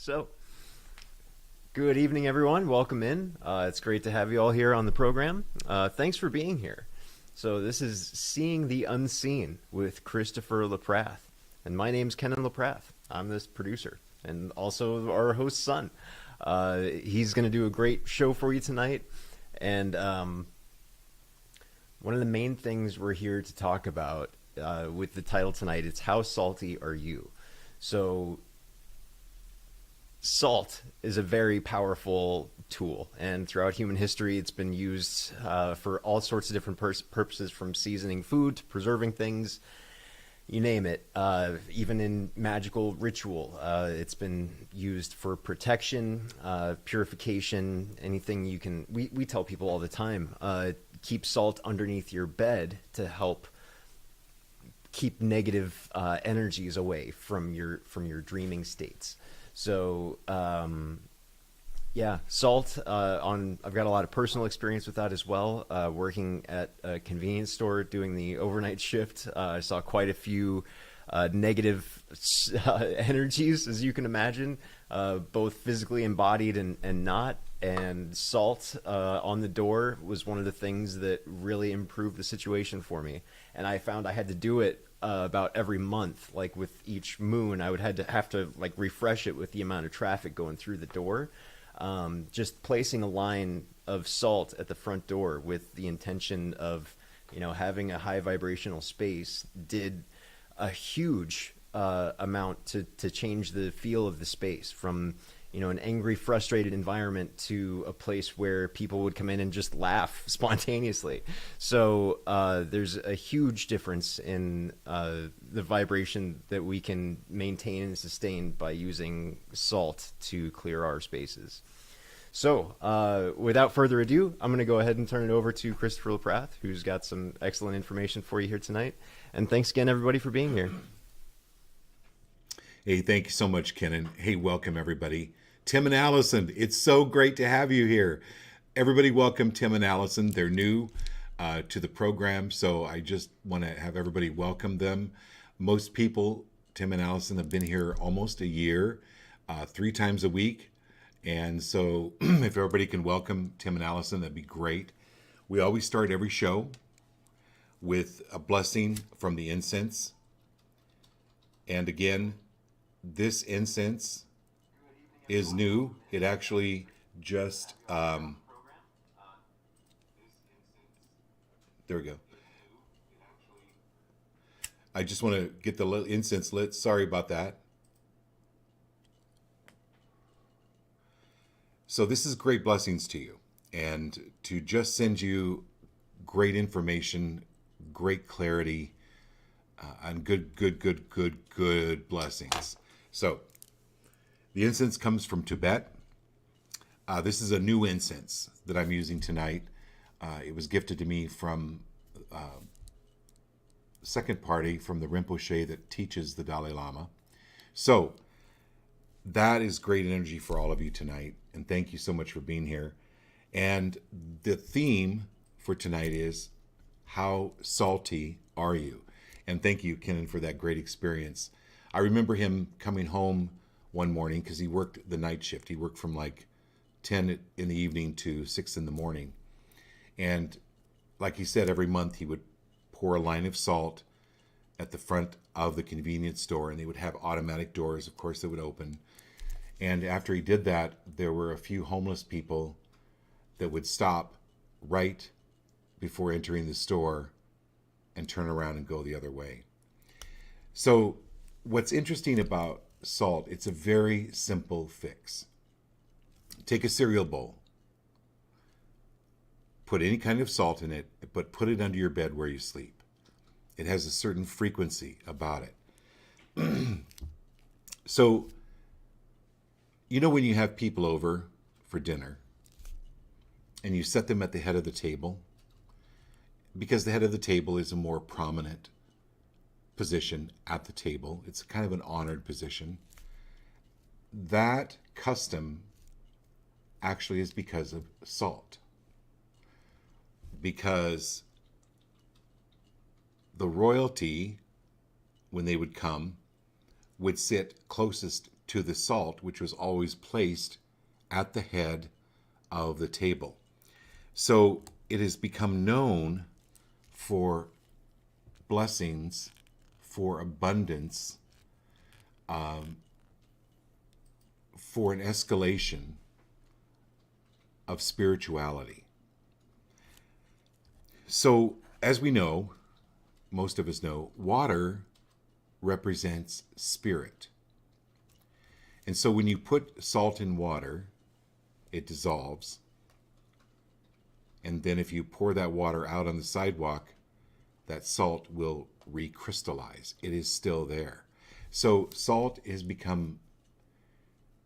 So, good evening, everyone. Welcome in. It's great to have you all here on the program. Thanks for being here. So, this is Seeing the Unseen with Christopher Laprath. And my name's Kenan Laprath. I'm this producer and also our host's son. He's going to do a great show for you tonight. And one of the main things we're here to talk about with the title tonight, it's How Salty Are You? So, salt is a very powerful tool, and throughout human history, it's been used for all sorts of different purposes, from seasoning food to preserving things, you name it. Even in magical ritual, it's been used for protection, purification, anything you can. We tell people all the time, keep salt underneath your bed to help keep negative energies away from your dreaming states. So, yeah, salt. I've got a lot of personal experience with that as well. Working at a convenience store, doing the overnight shift, I saw quite a few negative energies, as you can imagine, both physically embodied and not. And salt on the door was one of the things that really improved the situation for me. And I found I had to do it about every month. Like with each moon, I would have to like refresh it with the amount of traffic going through the door. Just placing a line of salt at the front door with the intention of, having a high vibrational space did a huge amount to change the feel of the space from, an angry, frustrated environment to a place where people would come in and just laugh spontaneously. So there's a huge difference in the vibration that we can maintain and sustain by using salt to clear our spaces. So without further ado, I'm going to go ahead and turn it over to Christopher Laprath, who's got some excellent information for you here tonight. And thanks again, everybody, for being here. Hey, thank you so much, Kenan. Hey, welcome, everybody. Tim and Allison, it's so great to have you here. Everybody welcome Tim and Allison. They're new to the program, so I just want to have everybody welcome them. Most people, Tim and Allison, have been here almost a year, 3 times a week. And so if everybody can welcome Tim and Allison, that'd be great. We always start every show with a blessing from the incense. And again, this incense is new. It actually just, there we go. I just want to get the incense lit. Sorry about that. So this is great blessings to you, and to just send you great information, great clarity, and good blessings. So the incense comes from Tibet. This is a new incense that I'm using tonight. It was gifted to me from second party from the Rinpoche that teaches the Dalai Lama. So that is great energy for all of you tonight. And thank you so much for being here. And the theme for tonight is, how salty are you? And thank you, Kenan, for that great experience. I remember him coming home one morning because he worked the night shift. He worked from like 10 in the evening to 6 in the morning. And like he said, every month he would pour a line of salt at the front of the convenience store, and they would have automatic doors, of course, that would open. And after he did that, there were a few homeless people that would stop right before entering the store and turn around and go the other way. So what's interesting about salt, it's a very simple fix. Take a cereal bowl, put any kind of salt in it, but put it under your bed where you sleep. It has a certain frequency about it. So, when you have people over for dinner and you set them at the head of the table, because the head of the table is a more prominent position at the table, it's kind of an honored position. That custom actually is because of salt. Because the royalty, when they would come, would sit closest to the salt, which was always placed at the head of the table. So it has become known for blessings, for abundance, for an escalation of spirituality. So, as we know, most of us know, water represents spirit. And so when you put salt in water, it dissolves. And then if you pour that water out on the sidewalk, that salt will recrystallize. It is still there. So salt has become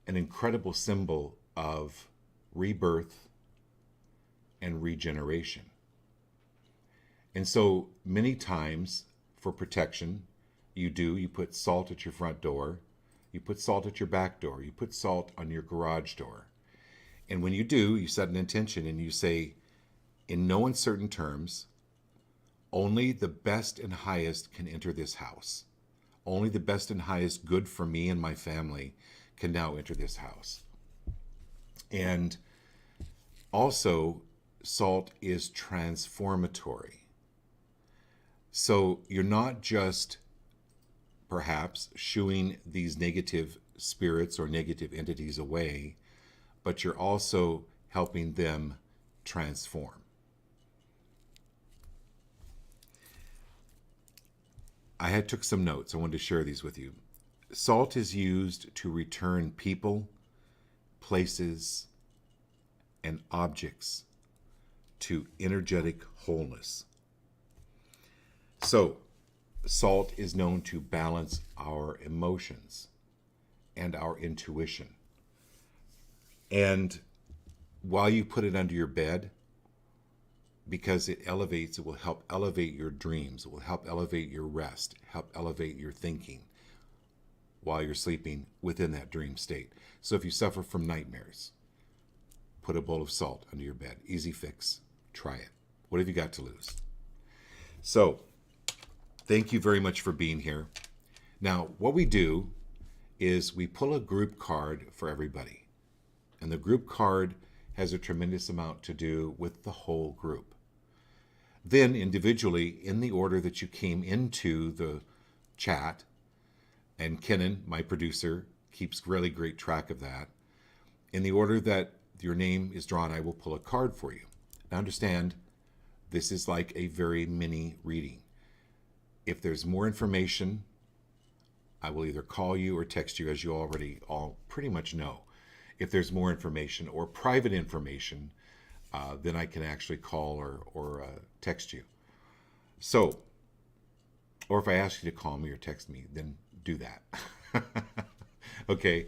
an incredible symbol of rebirth and regeneration. And so many times for protection, you put salt at your front door, you put salt at your back door, you put salt on your garage door. And when you do, you set an intention and you say, in no uncertain terms, only the best and highest can enter this house. Only the best and highest good for me and my family can now enter this house. And also, salt is transformatory. So you're not just perhaps shooing these negative spirits or negative entities away, but you're also helping them transform. I took some notes. I wanted to share these with you. Salt is used to return people, places, and objects to energetic wholeness. So, salt is known to balance our emotions and our intuition. And while you put it under your bed, because it will help elevate your dreams, it will help elevate your rest, help elevate your thinking while you're sleeping within that dream state. So if you suffer from nightmares, put a bowl of salt under your bed. Easy fix. Try it. What have you got to lose? So, thank you very much for being here. Now, what we do is we pull a group card for everybody. And the group card has a tremendous amount to do with the whole group. Then individually, in the order that you came into the chat, and Kenan, my producer, keeps really great track of that, in the order that your name is drawn, I will pull a card for you. Now understand, this is like a very mini reading. If there's more information, I will either call you or text you, as you already all pretty much know. If there's more information or private information, then I can actually call or text you. So, or if I ask you to call me or text me, then do that. Okay.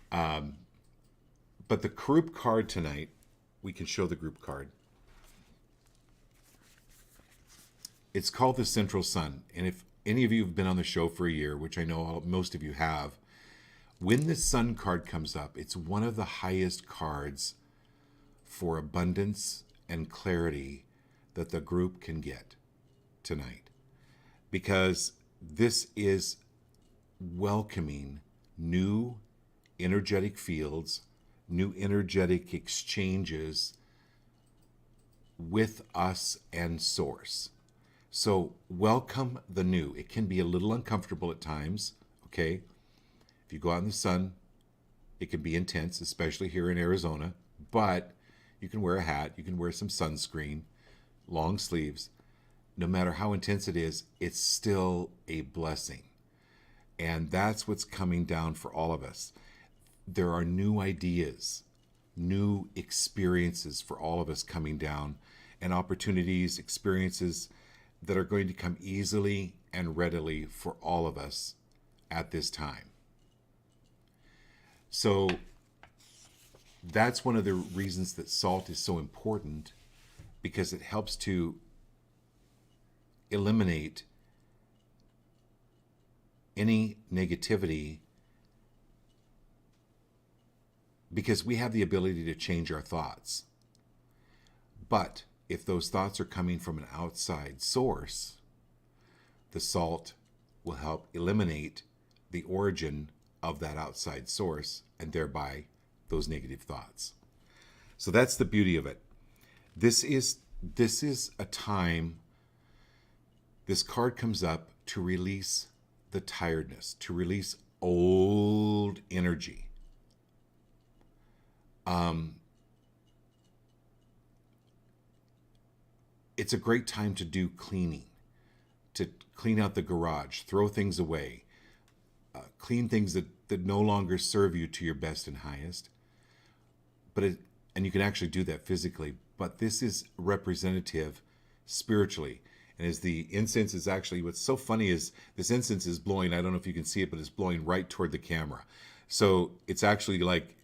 But the group card tonight, we can show the group card. It's called the Central Sun. And if any of you have been on the show for a year, which I know most of you have, when the Sun card comes up, it's one of the highest cards for abundance and clarity that the group can get tonight. Because this is welcoming new energetic fields, new energetic exchanges with us and Source. So welcome the new. It can be a little uncomfortable at times, okay? If you go out in the sun, it can be intense, especially here in Arizona, but you can wear a hat, you can wear some sunscreen, long sleeves. No matter how intense it is, it's still a blessing. And that's what's coming down for all of us. There are new ideas, new experiences for all of us coming down, and opportunities, experiences that are going to come easily and readily for all of us at this time. So that's one of the reasons that salt is so important, because it helps to eliminate any negativity, because we have the ability to change our thoughts. But if those thoughts are coming from an outside source, the salt will help eliminate the origin of that outside source, and thereby those negative thoughts. So that's the beauty of it. This is a time, this card comes up to release the tiredness, to release old energy. It's a great time to do cleaning, to clean out the garage, throw things away, clean things that no longer serve you to your best and highest. And you can actually do that physically, but this is representative spiritually. And as the incense is actually, what's so funny is this incense is blowing, I don't know if you can see it, but it's blowing right toward the camera. So it's actually like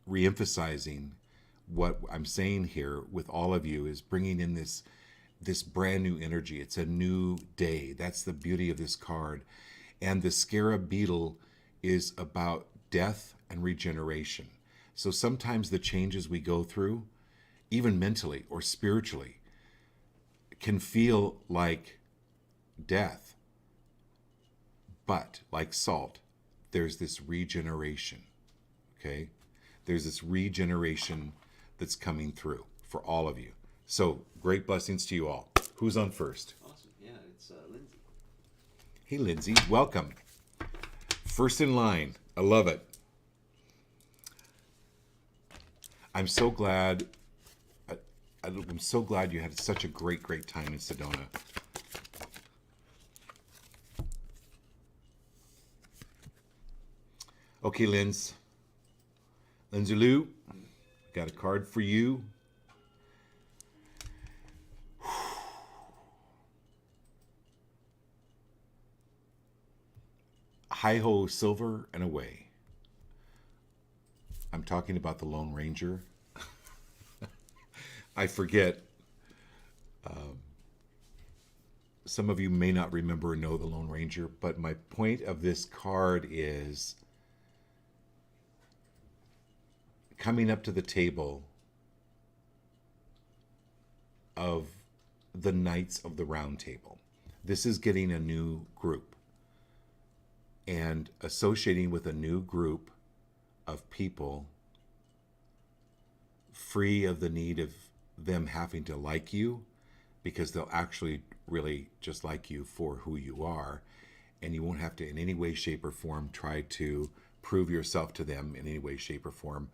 reemphasizing what I'm saying here with all of you, is bringing in this brand new energy. It's a new day. That's the beauty of this card. And the scarab beetle is about death and regeneration. So sometimes the changes we go through, even mentally or spiritually, can feel like death. But like salt, there's this regeneration. Okay? There's this regeneration that's coming through for all of you. So great blessings to you all. Who's on first? Awesome. Yeah, it's Lindsay. Hey, Lindsay, welcome. First in line. I love it. I'm so glad. I'm so glad you had such a great time in Sedona. Okay, Lindsay Lou, got a card for you. Hi-ho, silver and away. I'm talking about the Lone Ranger. I forget. Some of you may not remember or know the Lone Ranger, but my point of this card is coming up to the table of the Knights of the Round Table. This is getting a new group and associating with a new group of people, free of the need of them having to like you, because they'll actually really just like you for who you are, and you won't have to in any way, shape, or form try to prove yourself to them in any way, shape, or form.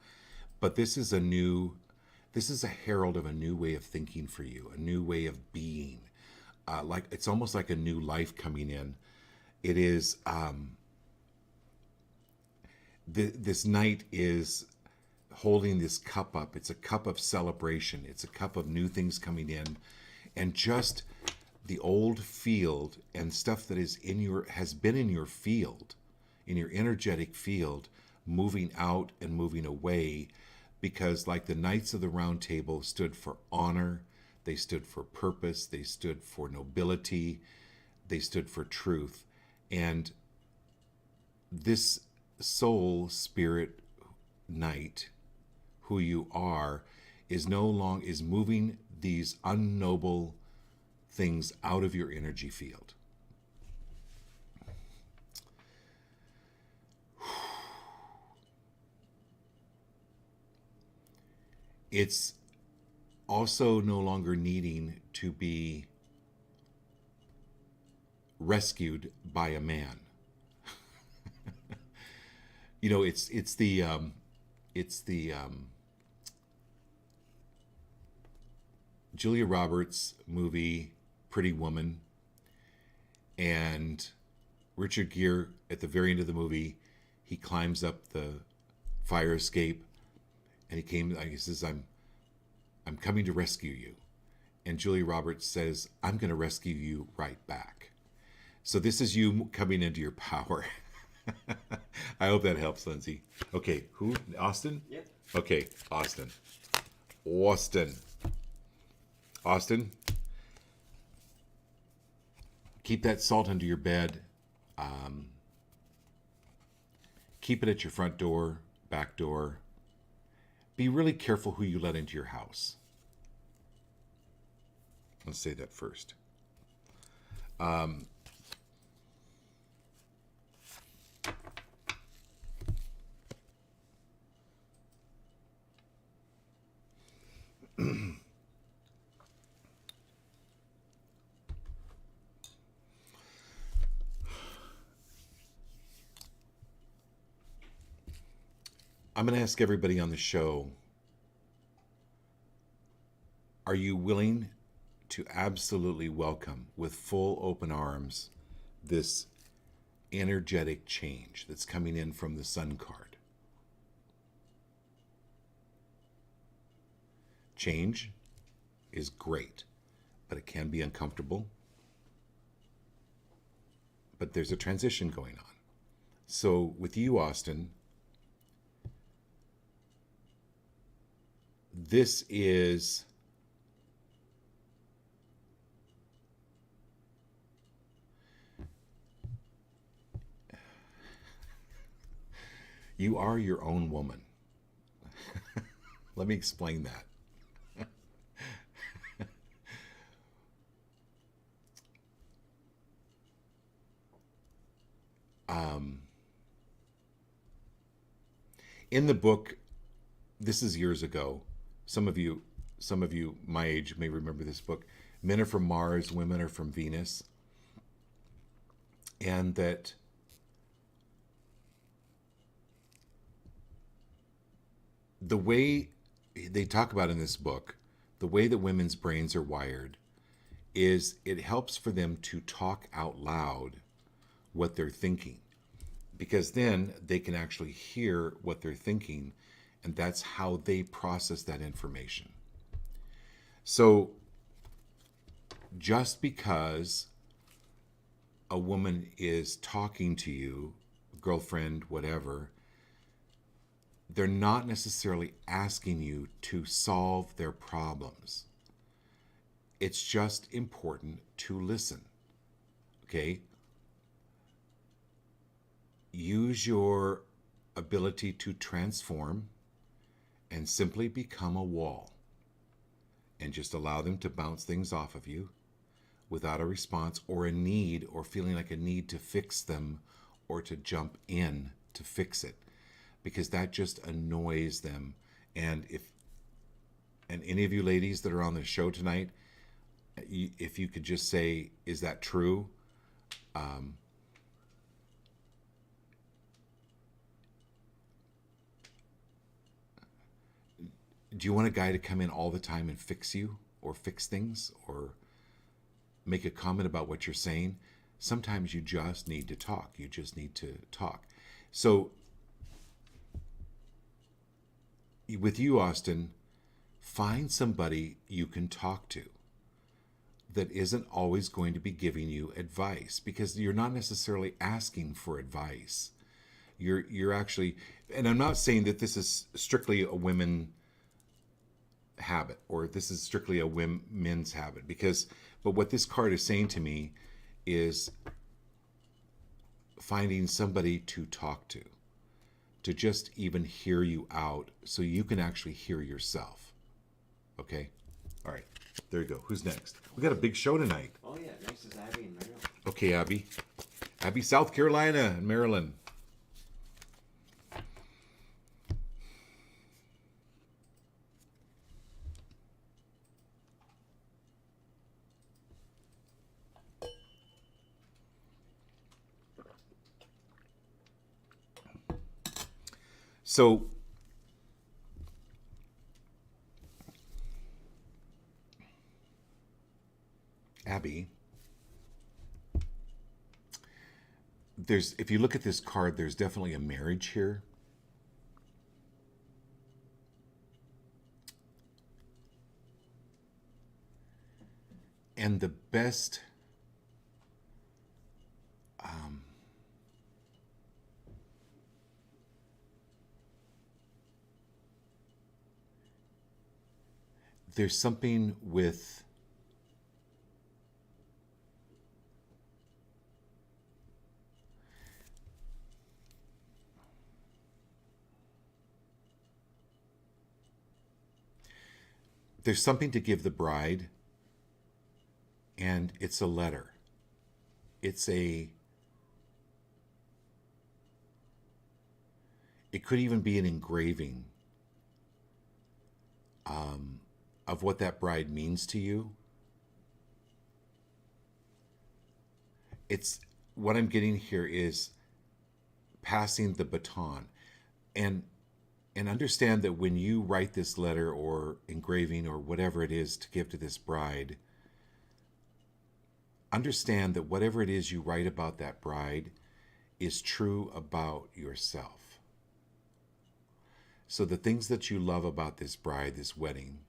But this is a herald of a new way of thinking for you, a new way of being. Like it's almost like a new life coming in. It is. This knight is holding this cup up. It's a cup of celebration. It's a cup of new things coming in, and just the old field and stuff that has been in your field, in your energetic field, moving out and moving away. Because like the Knights of the Round Table stood for honor, they stood for purpose, they stood for nobility, they stood for truth. And this soul spirit knight, who you are, is moving these unnoble things out of your energy field. It's also no longer needing to be rescued by a man. You know, it's the Julia Roberts movie Pretty Woman, and Richard Gere at the very end of the movie, he climbs up the fire escape. And he says, I'm coming to rescue you. And Julia Roberts says, I'm going to rescue you right back. So this is you coming into your power. I hope that helps, Lindsay. Okay, who? Austin? Yep. Okay, Austin. Keep that salt under your bed. Keep it at your front door, back door. Be really careful who you let into your house. Let's say that first. I'm going to ask everybody on the show, are you willing to absolutely welcome with full open arms this energetic change that's coming in from the Sun card? Change is great, but it can be uncomfortable. But there's a transition going on. So with you, Austin, this is you are your own woman. Let me explain that. In the book, this is years ago. Some of you my age may remember this book. Men are from Mars, women are from Venus. And that the way they talk about in this book, the way that women's brains are wired is it helps for them to talk out loud what they're thinking, because then they can actually hear what they're thinking, and that's how they process that information. So just because a woman is talking to you, girlfriend, whatever, they're not necessarily asking you to solve their problems. It's just important to listen. Okay? Use your ability to transform and simply become a wall, and just allow them to bounce things off of you without a response or a need, or feeling like a need to fix them or to jump in to fix it, because that just annoys them. And any of you ladies that are on the show tonight, if you could just say, is that true? Do you want a guy to come in all the time and fix you or fix things or make a comment about what you're saying? Sometimes you just need to talk. You just need to talk. So with you, Austin, find somebody you can talk to that isn't always going to be giving you advice, because you're not necessarily asking for advice. You're actually, and I'm not saying that this is strictly a women habit or this is strictly a men's habit, but what this card is saying to me is finding somebody to talk to just even hear you out so you can actually hear yourself. Okay? All right. There you go. Who's next? We got a big show tonight. Oh, yeah. Next is Abby and Maryland. Okay, Abby. Abby, South Carolina and Maryland. So, Abby, if you look at this card, there's definitely a marriage here. And the best there's something with there's something to give the bride, and it's a letter. It could even be an engraving of what that bride means to you, it's what I'm getting here is passing the baton. And understand that when you write this letter or engraving or whatever it is to give to this bride, understand that whatever it is you write about that bride is true about yourself. So the things that you love about this bride, this wedding,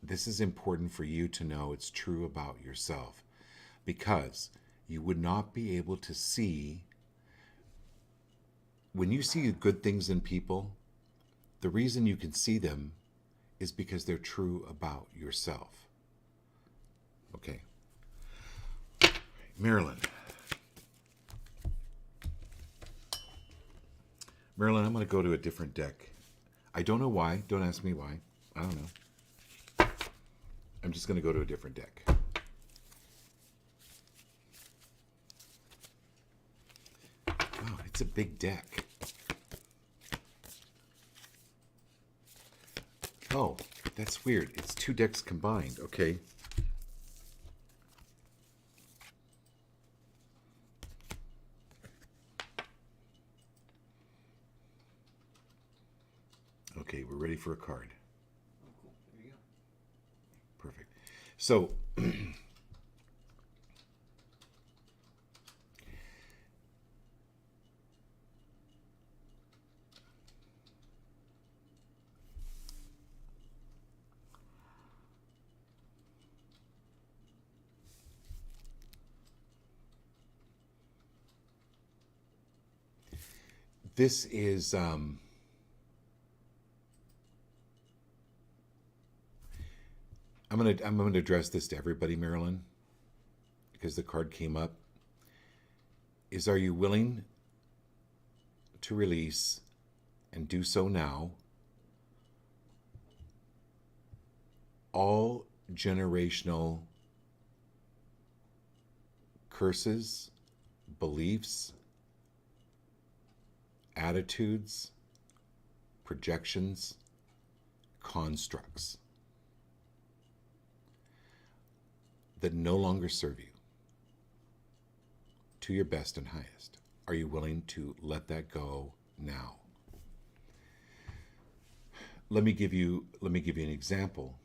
this is important for you to know it's true about yourself, because you would not be able to see. When you see good things in people, the reason you can see them is because they're true about yourself. Okay. Marilyn. Marilyn, I'm going to go to a different deck. I don't know why. Don't ask me why. I don't know. I'm just going to go to a different deck. Wow, it's a big deck. Oh, that's weird. It's 2 decks combined. Okay. Okay, we're ready for a card. Oh, cool. There you go. Perfect. So, this is I'm gonna address this to everybody, Marilyn, because the card came up. Are you willing to release and do so now all generational curses, beliefs, attitudes, projections, constructs that no longer serve you to your best and highest? Are you willing to let that go now? Let me give you an example.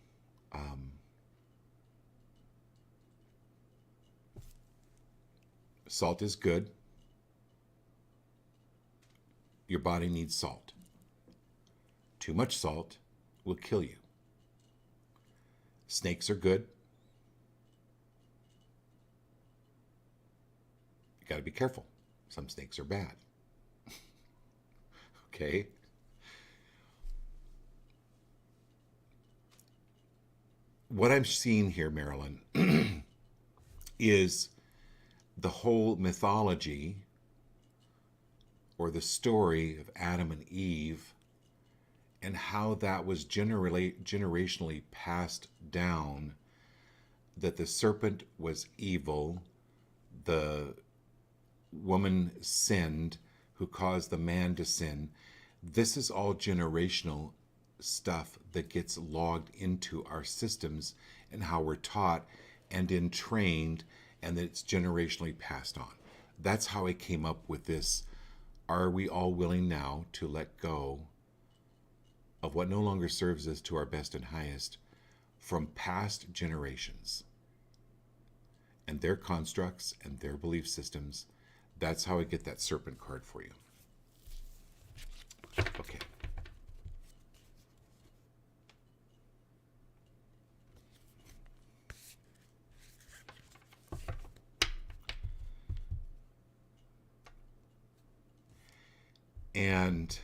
Salt is good. Your body needs salt. Too much salt will kill you. Snakes are good. You got to be careful. Some snakes are bad. Okay? What I'm seeing here, Marilyn, is the whole mythology or the story of Adam and Eve and how that was generationally passed down, that the serpent was evil, the woman sinned, who caused the man to sin. This is all generational stuff that gets logged into our systems and how we're taught and entrained, and that it's generationally passed on. That's how I came up with this. Are we all willing now to let go of what no longer serves us to our best and highest from past generations and their constructs and their belief systems? That's how I get that serpent card for you. Okay. And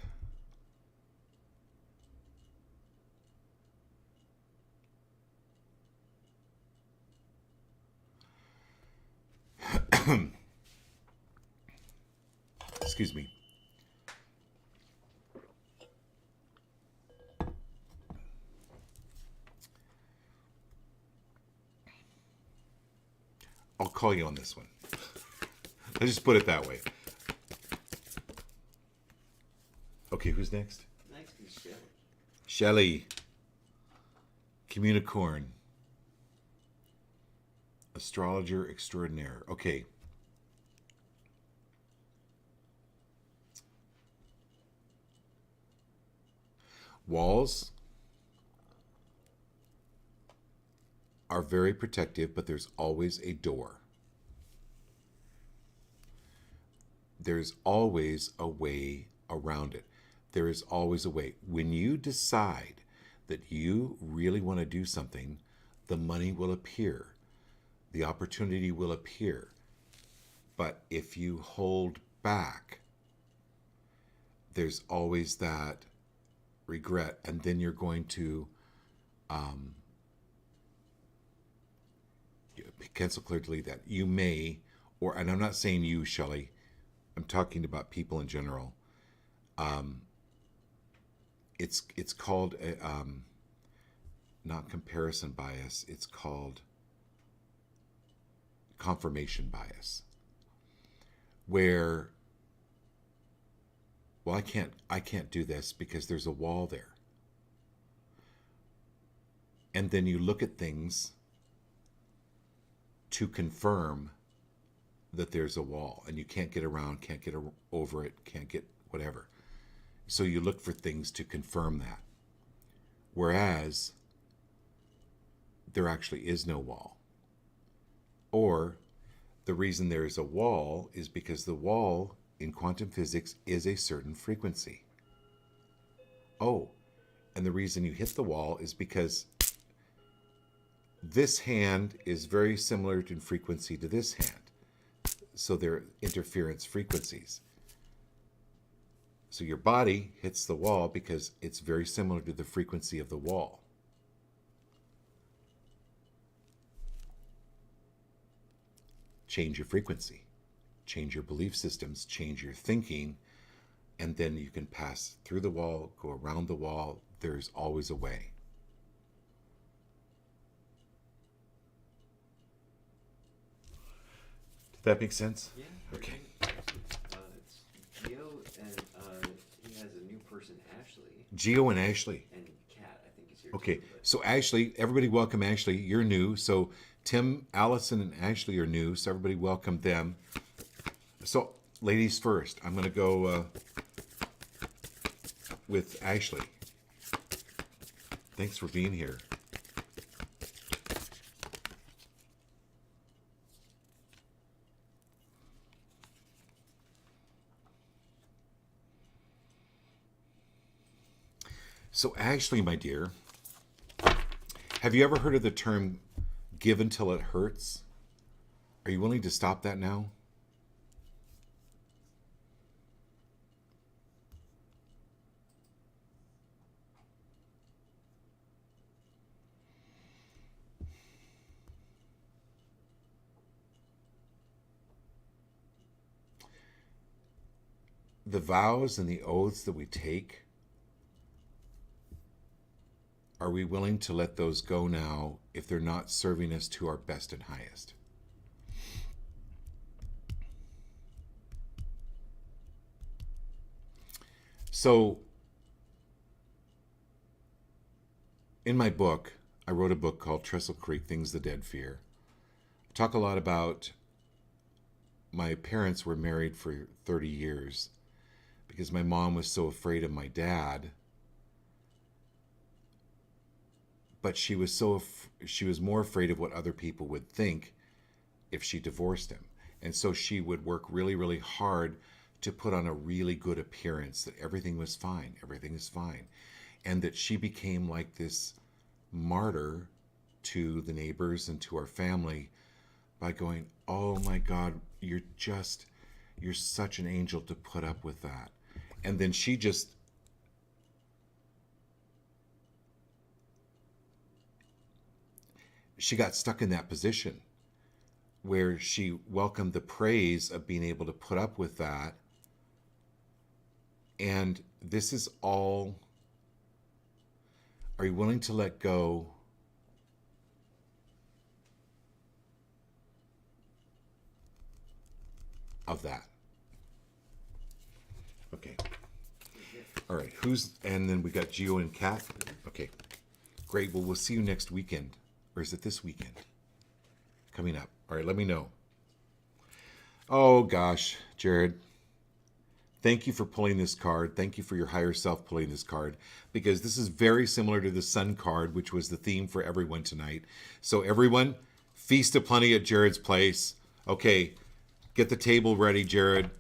excuse me. I'll call you on this one. Let's just put it that way. Okay, who's next? Next is Shelley. Communicorn. Astrologer extraordinaire. Okay. Walls are very protective, but there's always a door. There's always a way around it. There is always a way. When you decide that you really want to do something, the money will appear, the opportunity will appear. But if you hold back, there's always that regret, and then you're going to cancel clearly that you may, or, and I'm not saying you, Shelley, I'm talking about people in general. It's called a, not comparison bias. It's called confirmation bias, where, well, I can't do this because there's a wall there. And then you look at things to confirm that there's a wall, and you can't get around, can't get over it, can't get whatever. So you look for things to confirm that. Whereas there actually is no wall. Or the reason there is a wall is because the wall in quantum physics is a certain frequency. Oh, and the reason you hit the wall is because this hand is very similar in frequency to this hand. So they're interference frequencies. So your body hits the wall because it's very similar to the frequency of the wall. Change your frequency, change your belief systems, change your thinking, and then you can pass through the wall, go around the wall. There's always a way. Did that make sense? Yeah. Okay. It's Geo, and he has a new person, Ashley, Geo and Ashley. and Kat, I think is here. Okay, too, but- so Ashley, everybody welcome Ashley. You're new. So Tim, Allison, and Ashley are new. So everybody welcome them. So ladies first. I'm going to go with Ashley. Thanks for being here. So Ashley, my dear, have you ever heard of the term give until it hurts? Are you willing to stop that now? The vows and the oaths that we take, are we willing to let those go now if they're not serving us to our best and highest? So, in my book, I wrote a book called Trestle Creek, Things the Dead Fear. I talk a lot about my parents were married for 30 years because my mom was so afraid of my dad. But she was more afraid of what other people would think if she divorced him. And so she would work really, really hard to put on a really good appearance that everything was fine, everything is fine. And that she became like this martyr to the neighbors and to our family by going, oh my God, you're such an angel to put up with that. And then she got stuck in that position where she welcomed the praise of being able to put up with that. And this is all, are you willing to let go of that? Okay. All right, and then we got Gio and Kat. Okay, great. Well, we'll see you next weekend. Or is it this weekend? Coming up. All right, let me know. Oh, gosh, Jared. Thank you for pulling this card. Thank you for your higher self pulling this card, because this is very similar to the Sun card, which was the theme for everyone tonight. So everyone, feast of plenty at Jared's place. Okay, get the table ready, Jared.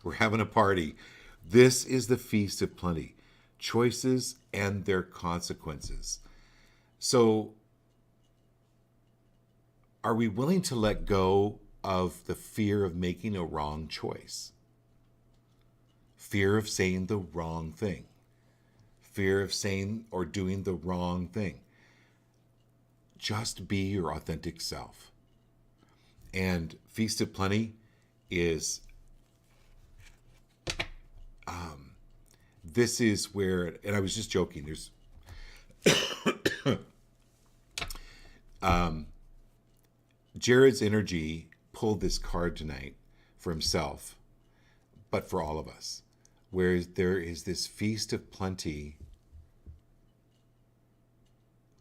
We're having a party. This is the feast of plenty. Choices and their consequences. So are we willing to let go of the fear of making a wrong choice? Fear of saying the wrong thing. Fear of saying or doing the wrong thing. Just be your authentic self. And Feast of Plenty is, this is where, and I was just joking, there's, Jared's energy pulled this card tonight for himself, but for all of us, where there is this feast of plenty,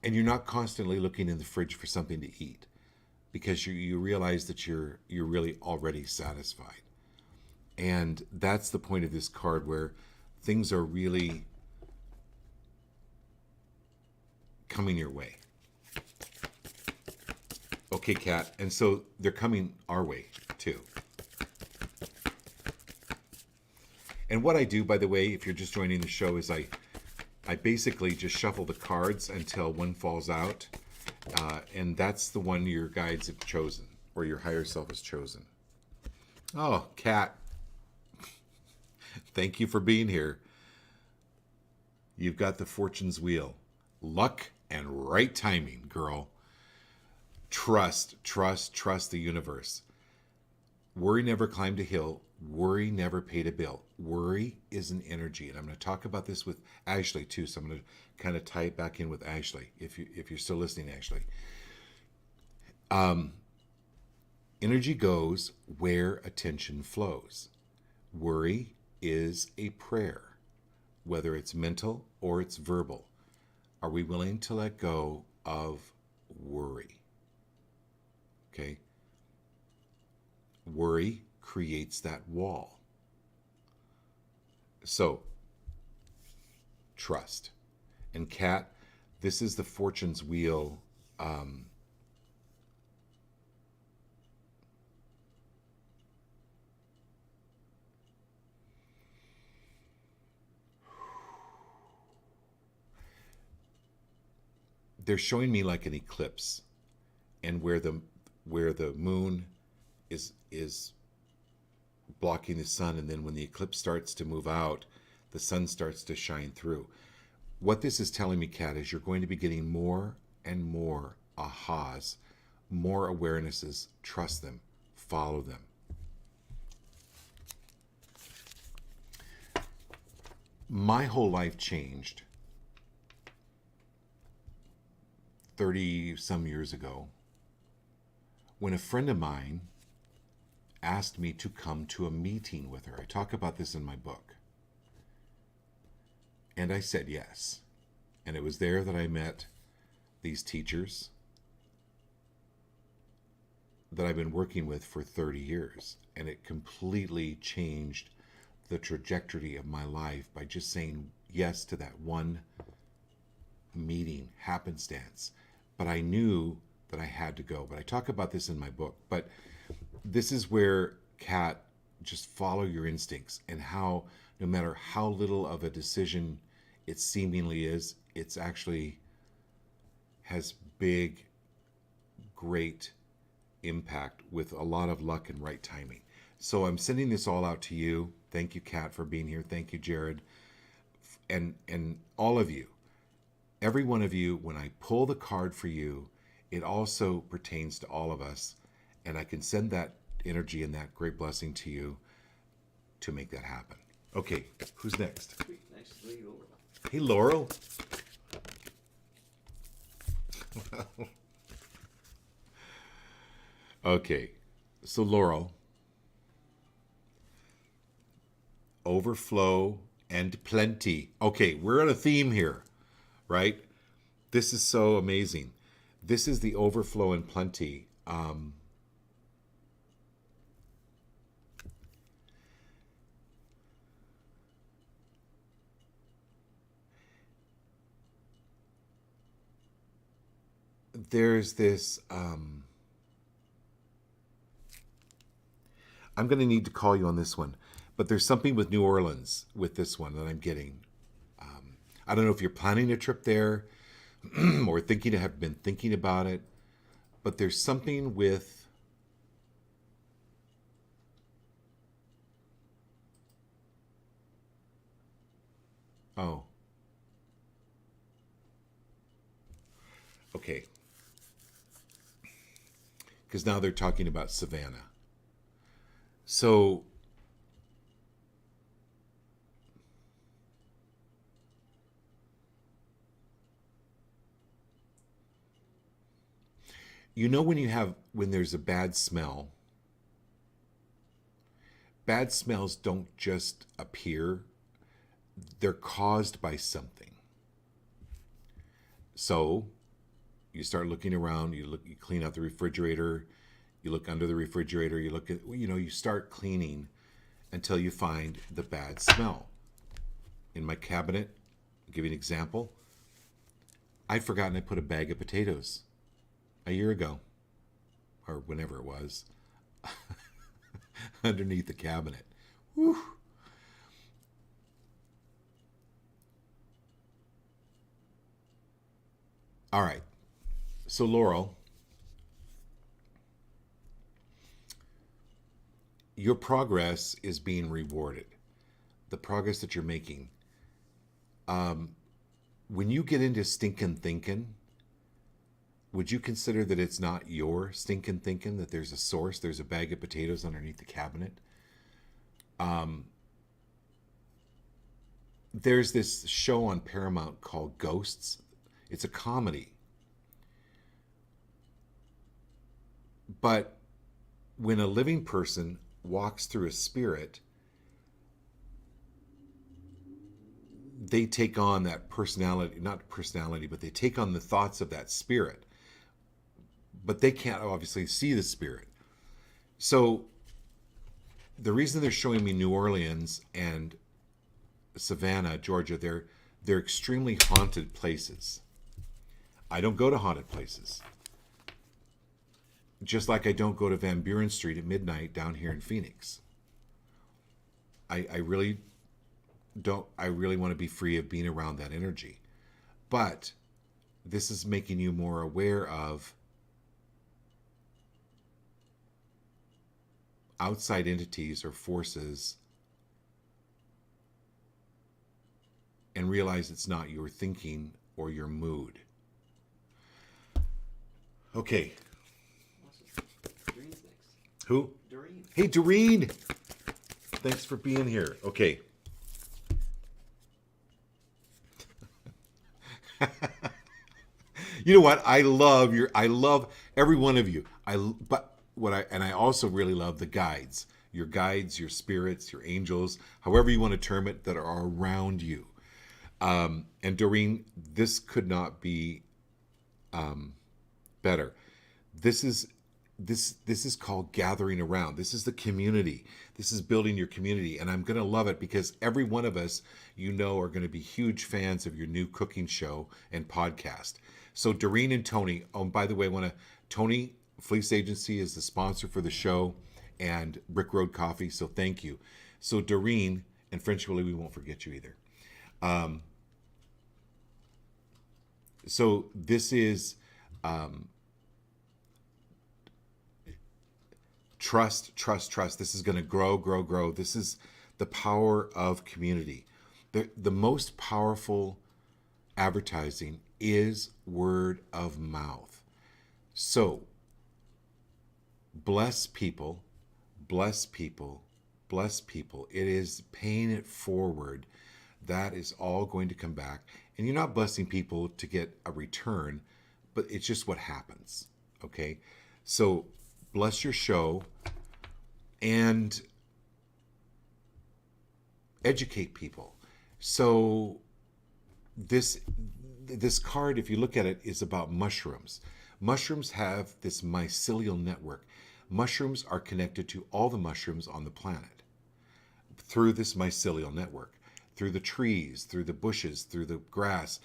and you're not constantly looking in the fridge for something to eat, because you realize that you're really already satisfied. And that's the point of this card, where things are really coming your way. Okay, Kat. And so they're coming our way, too. And what I do, by the way, if you're just joining the show, is I basically just shuffle the cards until one falls out. And that's the one your guides have chosen, or your higher self has chosen. Oh, Kat. Thank you for being here. You've got the fortune's wheel. Luck and right timing, girl. Trust the universe. Worry never climbed a hill. Worry never paid a bill. Worry is an energy. And I'm going to talk about this with Ashley too. So I'm going to kind of tie it back in with Ashley, if you're still listening, Ashley. Energy goes where attention flows. Worry is a prayer, whether it's mental or it's verbal. Are we willing to let go of worry? Okay. Worry creates that wall. So, trust. And Kat, this is the fortune's wheel. They're showing me like an eclipse, and where the moon is blocking the sun, and then when the eclipse starts to move out, the sun starts to shine through. What this is telling me, Kat, is you're going to be getting more and more ahas, more awarenesses. Trust them, follow them. My whole life changed 30 some years ago when a friend of mine asked me to come to a meeting with her. I talk about this in my book. And I said yes. And it was there that I met these teachers that I've been working with for 30 years. And it completely changed the trajectory of my life by just saying yes to that one meeting, happenstance. But I knew that I had to go. But I talk about this in my book. But this is where, Kat, just follow your instincts, and how no matter how little of a decision it seemingly is, it's actually has big, great impact with a lot of luck and right timing. So I'm sending this all out to you. Thank you, Kat, for being here. Thank you, Jared. And all of you. Every one of you, when I pull the card for you, it also pertains to all of us. And I can send that energy and that great blessing to you to make that happen. Okay, who's next? Sweet. Nice to meet you, Laurel. Hey, Laurel. Okay, so Laurel, overflow and plenty. Okay, we're on a theme here, right? This is so amazing. This is the overflow and plenty. There's this. I'm going to need to call you on this one, but there's something with New Orleans with this one that I'm getting. I don't know if you're planning a trip there or have been thinking about it, but there's something with oh. Okay. Because now they're talking about Savannah. So you know when there's a bad smell, bad smells don't just appear, they're caused by something. So you start looking around, you clean out the refrigerator, you look under the refrigerator, you look at, you start cleaning until you find the bad smell. In my cabinet, I'll give you an example. I'd forgotten I put a bag of potatoes a year ago, or whenever it was, underneath the cabinet. Whew. All right. So Laurel, your progress is being rewarded. The progress that you're making. When you get into stinking thinking, would you consider that it's not your stinking thinking, that there's a source, there's a bag of potatoes underneath the cabinet? There's this show on Paramount called Ghosts. It's a comedy. But when a living person walks through a spirit, they take on that personality, not personality, but they take on the thoughts of that spirit. But they can't obviously see the spirit. So the reason they're showing me New Orleans and Savannah, Georgia, they're extremely haunted places. I don't go to haunted places. Just like I don't go to Van Buren Street at midnight down here in Phoenix. I really don't. I really want to be free of being around that energy. But this is making you more aware of outside entities or forces, and realize it's not your thinking or your mood. Okay. Doreen's next. Who? Doreen. Hey, Doreen. Thanks for being here. Okay. You know what? I love every one of you. I also really love the guides. Your guides, your spirits, your angels, however you want to term it, that are around you. And Doreen, this could not be better. This is called gathering around. This is the community. This is building your community. And I'm going to love it because every one of us, are going to be huge fans of your new cooking show and podcast. So Doreen and Tony, by the way, Tony Fleece Agency is the sponsor for the show and Brick Road Coffee. So thank you. So Doreen and French Willie, we won't forget you either. So this is trust. This is going to grow. This is the power of community. The most powerful advertising is word of mouth. So bless people. It is paying it forward. That is all going to come back. And you're not blessing people to get a return, but it's just what happens. Okay? So bless your show and educate people. So this this card, if you look at it, is about mushrooms. Mushrooms have this mycelial network. Mushrooms are connected to all the mushrooms on the planet through this mycelial network, through the trees, through the bushes, through the grass.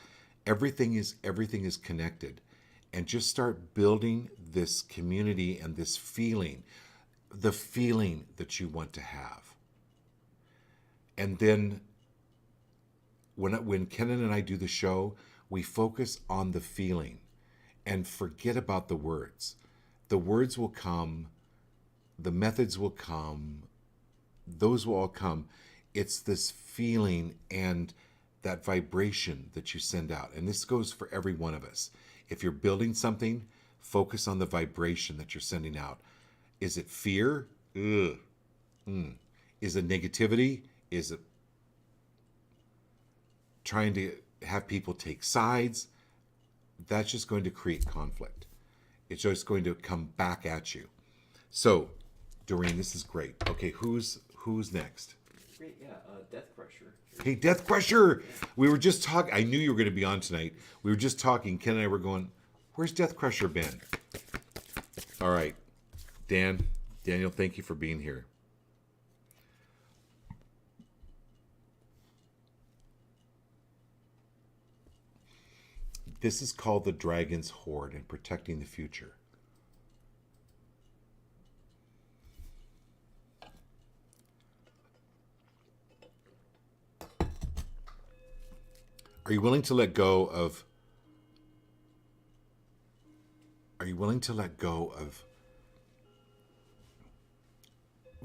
Everything is connected. And just start building this community and this feeling, the feeling that you want to have. And then when Kenan and I do the show, we focus on the feeling and forget about the words. The words will come, the methods will come, those will all come. It's this feeling and that vibration that you send out. And this goes for every one of us. If you're building something, focus on the vibration that you're sending out. Is it fear? Ugh. Is it negativity? Is it trying to have people take sides? That's just going to create conflict. It's just going to come back at you. So, Doreen, this is great. Okay, who's next? Great, yeah. Death Crusher. Hey, Death Crusher! We were just talking. I knew you were going to be on tonight. We were just talking. Ken and I were going, where's Death Crusher been? All right. Daniel, thank you for being here. This is called the Dragon's Hoard and Protecting the Future. Are you willing to let go of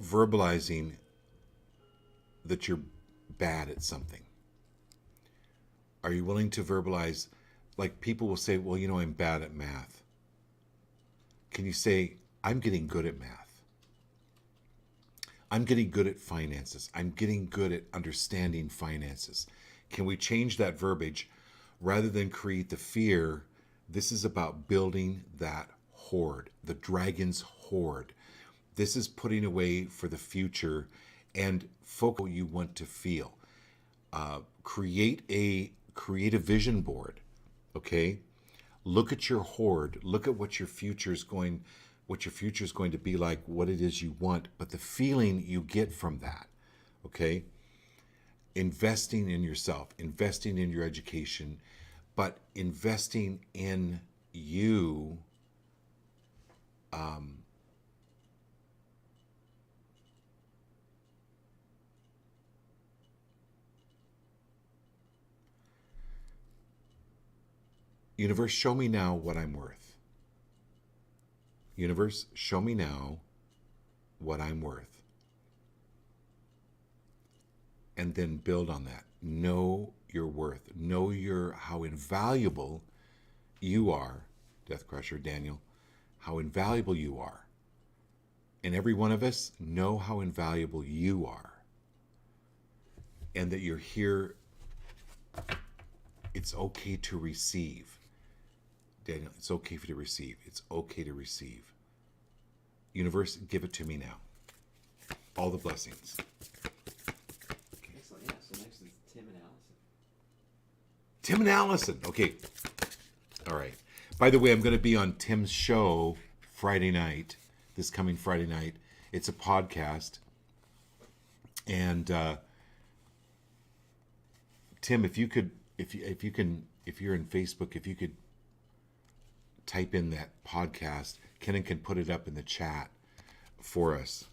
verbalizing that you're bad at something? Are you willing to verbalize, like people will say, well, I'm bad at math. Can you say, I'm getting good at math? I'm getting good at finances. I'm getting good at understanding finances. Can we change that verbiage rather than create the fear? This is about building that hoard, the dragon's hoard. This is putting away for the future and focus you want to feel. Create a vision board. Okay, look at your hoard. Look at what your future is going to be like. What it is you want, but the feeling you get from that. Okay. Investing in yourself, investing in your education, but investing in you. Universe, show me now what I'm worth. Universe, show me now what I'm worth. And then build on that. Know your worth. Know how invaluable you are, Death Crusher, Daniel, how invaluable you are. And every one of us, know how invaluable you are. And that you're here. It's okay to receive. Daniel, it's okay for you to receive. It's okay to receive. Universe, give it to me now. All the blessings. Excellent, yeah. So next is Tim and Allison. Tim and Allison. Okay. All right. By the way, I'm going to be on Tim's show Friday night, this coming Friday night. It's a podcast. And Tim, if you're in Facebook, if you could type in that podcast, Kenan can put it up in the chat for us.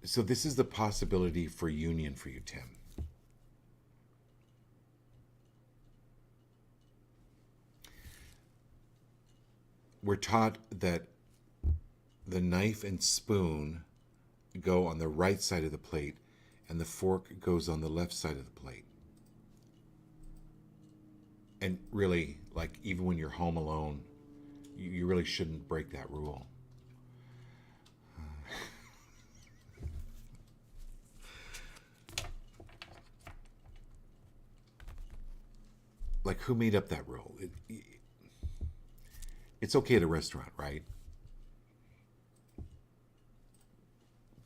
So this is the possibility for union for you, Tim. We're taught that the knife and spoon go on the right side of the plate and the fork goes on the left side of the plate. And really, Like, even when you're home alone, you really shouldn't break that rule. Like, who made up that rule? It's okay at a restaurant, right?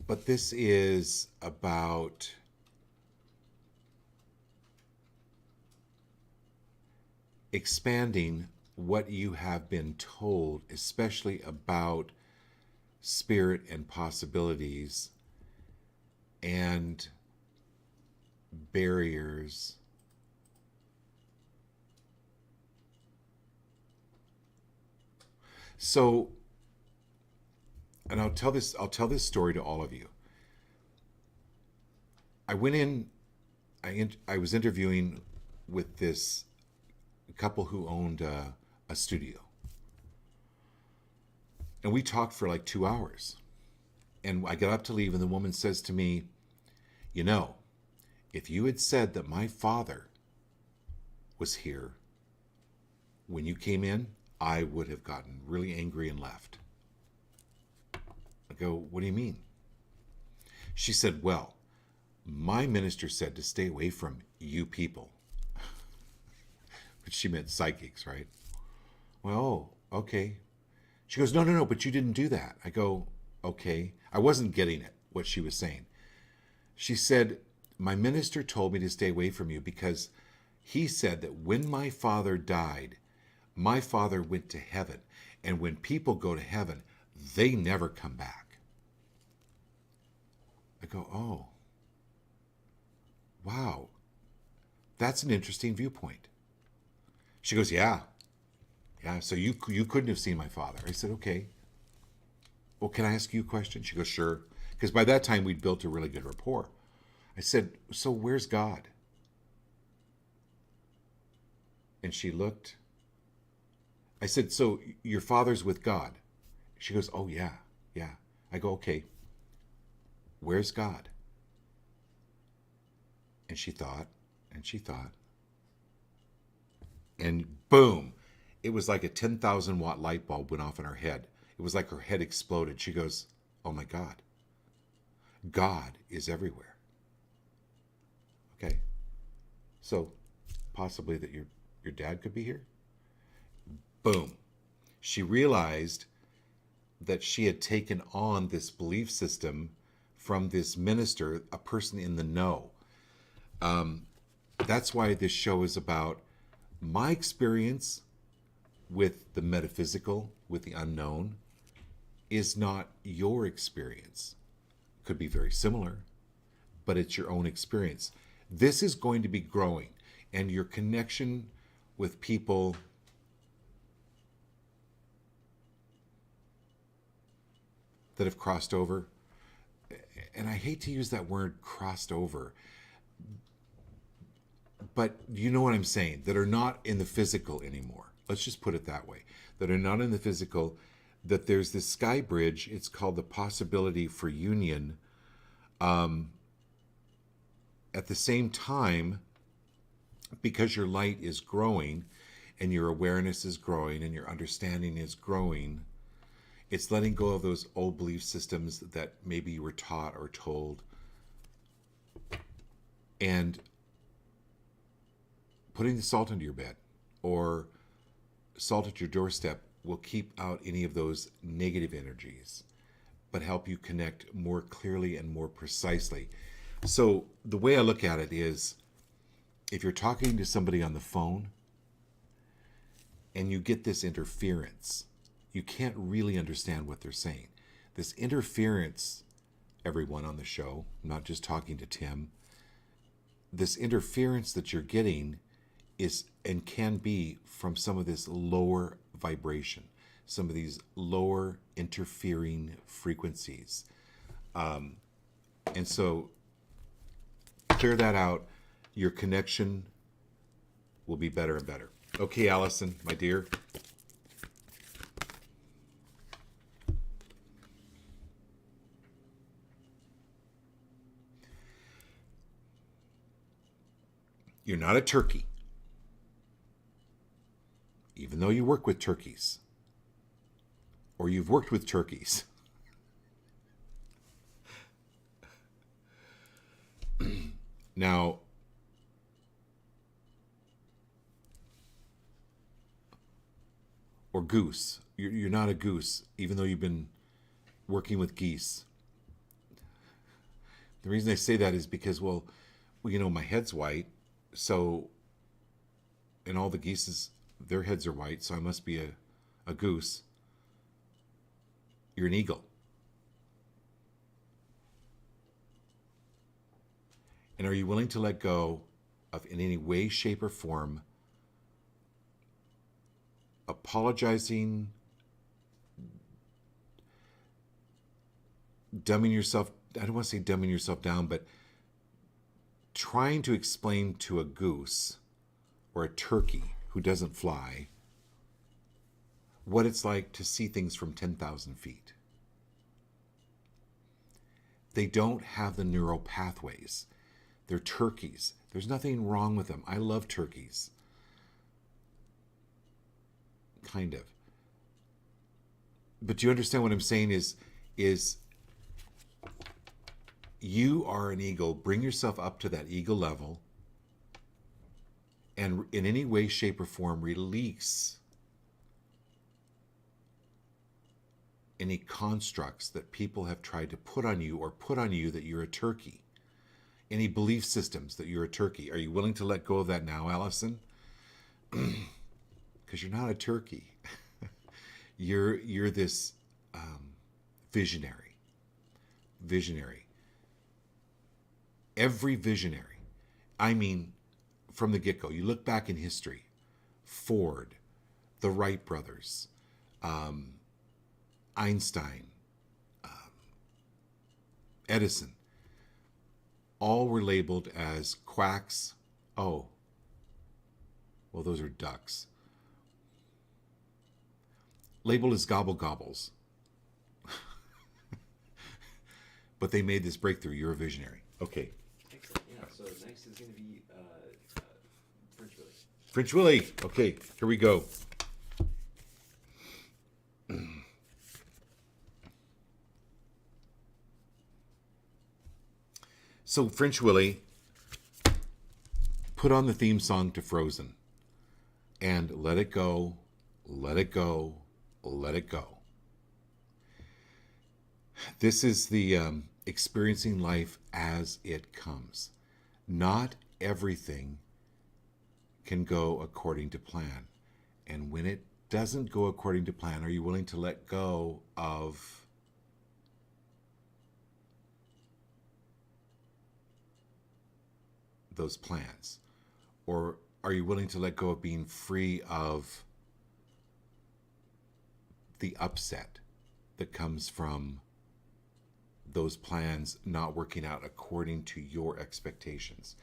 But this is about expanding what you have been told, especially about spirit and possibilities and barriers. So, and I'll tell this story to all of you. I went in, I was interviewing with this couple who owned a studio. And we talked for like 2 hours. And I got up to leave, and the woman says to me, you know, if you had said that my father was here when you came in, I would have gotten really angry and left. I go, what do you mean? She said, well, my minister said to stay away from you people. But she meant psychics, right? Well, okay. She goes, no, but you didn't do that. I go, okay. I wasn't getting it, what she was saying. She said, my minister told me to stay away from you because he said that when my father died, my father went to heaven. And when people go to heaven, they never come back. I go, oh, wow, that's an interesting viewpoint. She goes, yeah, so you couldn't have seen my father. I said, okay. Well, can I ask you a question? She goes, sure. Because by that time, we'd built a really good rapport. I said, so where's God? And she looked. I said, so your father's with God? She goes, oh, yeah. I go, okay, where's God? And she thought, and boom, it was like a 10,000 watt light bulb went off in her head. It was like her head exploded. She goes, oh my God, God is everywhere. Okay, so possibly that your dad could be here? Boom. She realized that she had taken on this belief system from this minister, a person in the know. That's why this show is about my experience with the metaphysical, with the unknown, is not your experience. Could be very similar, but it's your own experience. This is going to be growing, and your connection with people that have crossed over, and I hate to use that word crossed over, but you know what I'm saying, that are not in the physical anymore. Let's just put it that way. That are not in the physical, that there's this sky bridge, it's called the possibility for union. At the same time, because your light is growing and your awareness is growing and your understanding is growing, it's letting go of those old belief systems that maybe you were taught or told, and putting the salt into your bed or salt at your doorstep will keep out any of those negative energies, but help you connect more clearly and more precisely. So the way I look at it is, if you're talking to somebody on the phone and you get this interference, you can't really understand what they're saying. This interference, everyone on the show, I'm not just talking to Tim, this interference that you're getting is and can be from some of this lower vibration, some of these lower interfering frequencies. And so clear that out. Your connection will be better and better. Okay, Allison, my dear. You're not a turkey. know you work with turkeys, or you've worked with turkeys. Now, or goose. You're not a goose, even though you've been working with geese. The reason I say that is because, well, my head's white, so, and all the geese's, their heads are white, so I must be a goose. You're an eagle. And are you willing to let go of, in any way, shape, or form, apologizing, dumbing yourself, I don't want to say dumbing yourself down, but trying to explain to a goose or a turkey who doesn't fly what it's like to see things from 10,000 feet? They don't have the neural pathways. They're turkeys. There's nothing wrong with them. I love turkeys. Kind of. But you understand what I'm saying is you are an eagle. Bring yourself up to that eagle level, and in any way, shape, or form, release any constructs that people have tried to put on you, or put on you that you're a turkey. Any belief systems that you're a turkey. Are you willing to let go of that now, Allison? Because you're not a turkey. You're this visionary. Every visionary, I mean, from the get-go, you look back in history, Ford, the Wright brothers, Einstein, Edison, all were labeled as quacks. Oh, well, those are ducks. Labeled as gobble gobbles. But they made this breakthrough. You're a visionary. Okay. Excellent. Yeah. So next is going to be French Willy. French Willy. Okay, here we go. So French Willy, put on the theme song to Frozen and let it go, let it go, let it go. This is the experiencing life as it comes. Not everything can go according to plan. And when it doesn't go according to plan, are you willing to let go of those plans? Or are you willing to let go of being free of the upset that comes from those plans not working out according to your expectations?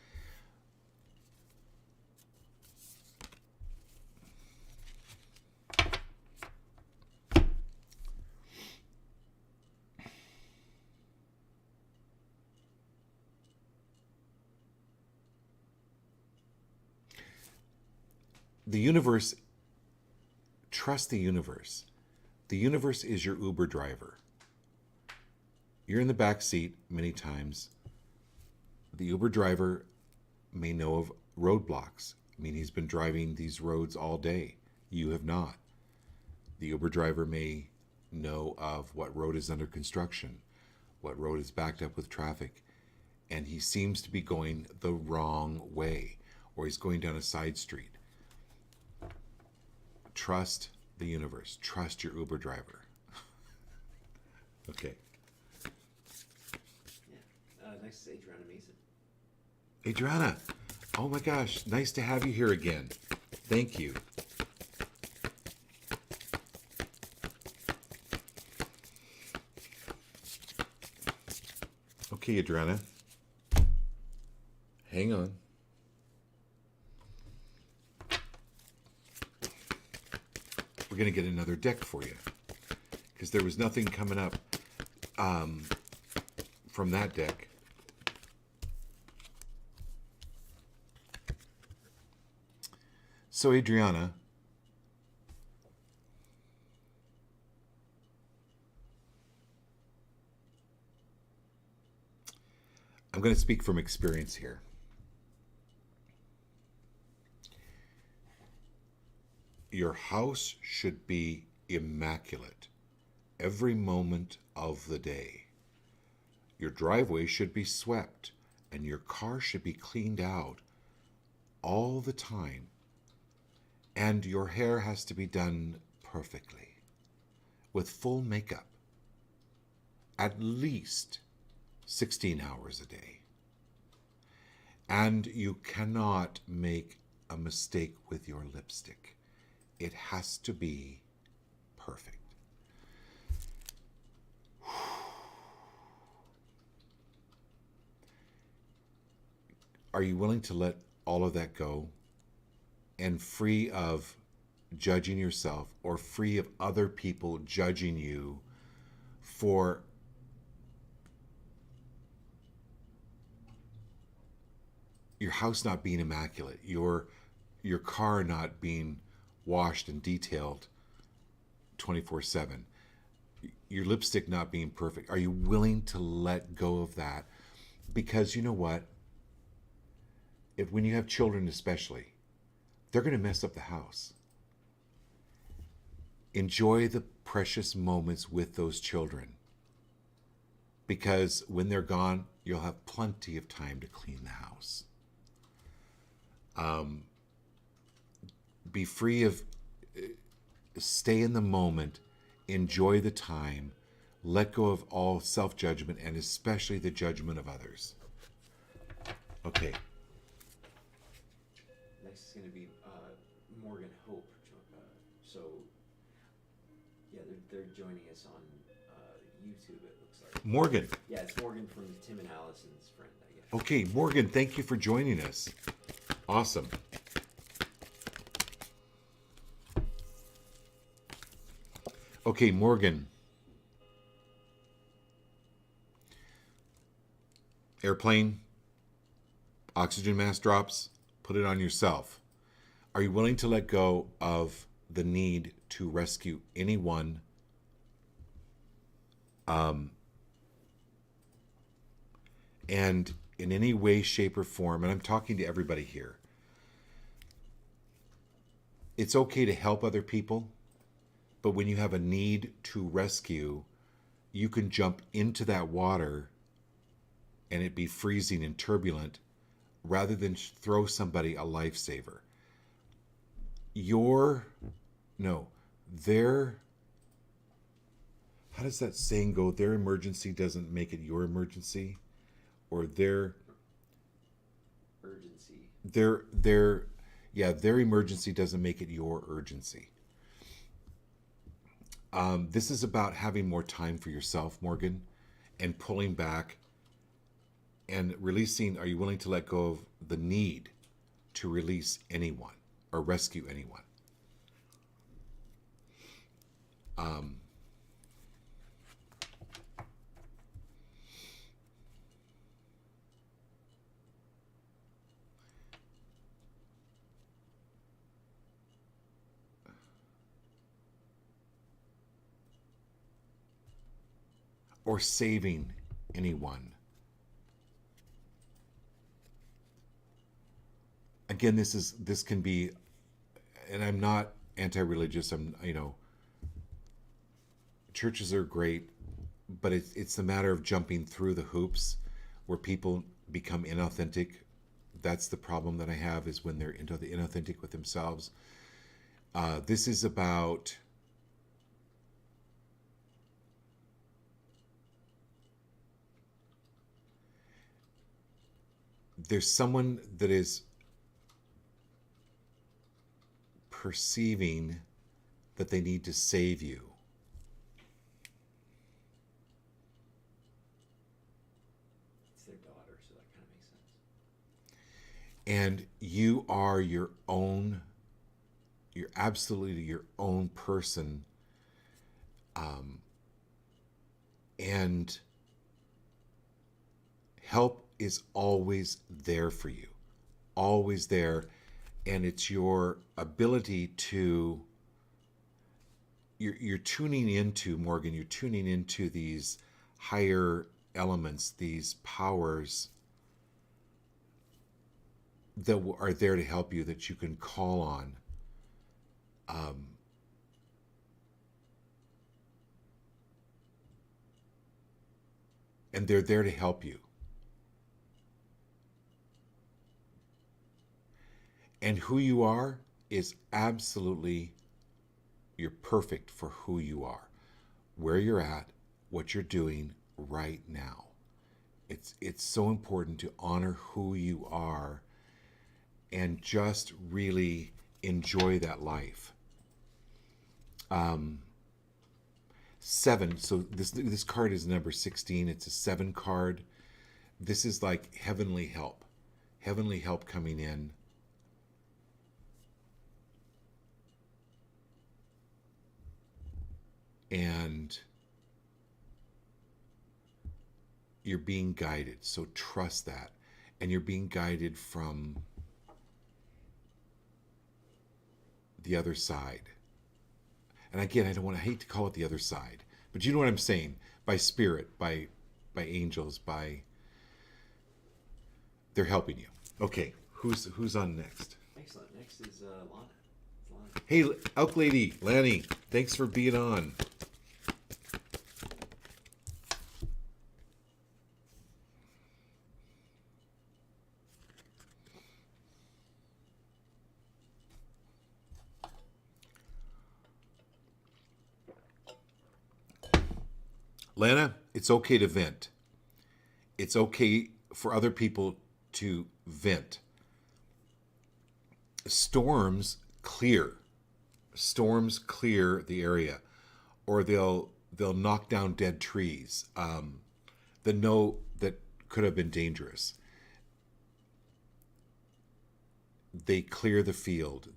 The universe, trust the universe. The universe is your Uber driver. You're in the back seat many times. The Uber driver may know of roadblocks. I mean, he's been driving these roads all day. You have not. The Uber driver may know of what road is under construction, what road is backed up with traffic, and he seems to be going the wrong way, or he's going down a side street. Trust the universe. Trust your Uber driver. Okay. Yeah. Next is Adriana Mason. Adriana, oh my gosh, nice to have you here again. Thank you. Okay, Adriana. Hang on. We're going to get another deck for you, because there was nothing coming up from that deck. So Adriana, I'm going to speak from experience here. Your house should be immaculate every moment of the day. Your driveway should be swept, and your car should be cleaned out all the time. And your hair has to be done perfectly, with full makeup, at least 16 hours a day. And you cannot make a mistake with your lipstick. It has to be perfect. Are you willing to let all of that go and free of judging yourself or free of other people judging you for your house not being immaculate, your car not being washed and detailed 24/7, your lipstick not being perfect? Are you willing to let go of that? Because you know what? If when you have children especially, they're going to mess up the house. Enjoy the precious moments with those children, because when they're gone, you'll have plenty of time to clean the house. Be free of, stay in the moment, enjoy the time, let go of all self-judgment and especially the judgment of others. Okay. Next is going to be Morgan Hope. So, yeah, they're joining us on YouTube, it looks like. Morgan. Yeah, it's Morgan from Tim and Allison's friend, I guess. Okay, Morgan, thank you for joining us. Awesome. Okay, Morgan. Airplane, oxygen mask drops, put it on yourself. Are you willing to let go of the need to rescue anyone and in any way, shape, or form? And I'm talking to everybody here. It's okay to help other people, but when you have a need to rescue, you can jump into that water and it be freezing and turbulent rather than throw somebody a lifesaver. How does that saying go? Their emergency doesn't make it your emergency, or their Urgency. their emergency doesn't make it your urgency. This is about having more time for yourself, Morgan, and pulling back and releasing. Are you willing to let go of the need to release anyone or rescue anyone? Or saving anyone. Again, this can be, and I'm not anti-religious. Churches are great, but it's a matter of jumping through the hoops where people become inauthentic. That's the problem that I have, is when they're inauthentic with themselves. This is about there's someone that is perceiving that they need to save you. It's their daughter, so that kind of makes sense. And you are you're absolutely your own person. And help is always there for you, always there. And it's your ability to, you're tuning into, Morgan, you're tuning into these higher elements, these powers that are there to help you, that you can call on. And they're there to help you. And who you are is absolutely, you're perfect for who you are, where you're at, what you're doing right now. It's so important to honor who you are and just really enjoy that life. 7. So this card is number 16. It's a 7 card. This is like heavenly help. Heavenly help coming in. And you're being guided. So trust that. And you're being guided from the other side. And again, I hate to call it the other side, but you know what I'm saying? By spirit, by angels, they're helping you. Okay, who's on next? Excellent. Next is Lana. Lana. Hey, Elk Lady, Lanny, thanks for being on. Lana, it's okay to vent. It's okay for other people to vent. Storms clear the area, or they'll knock down dead trees that could have been dangerous. They clear the field.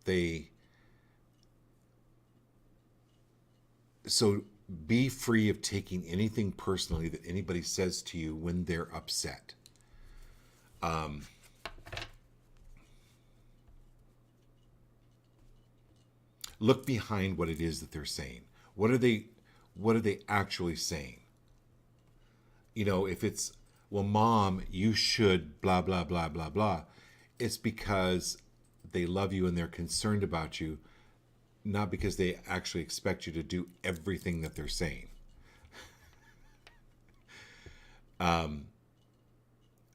So be free of taking anything personally that anybody says to you when they're upset. Look behind what it is that they're saying. What are they actually saying? You know, if it's, well, Mom, you should blah, blah, blah, blah, blah. It's because they love you and they're concerned about you, not because they actually expect you to do everything that they're saying.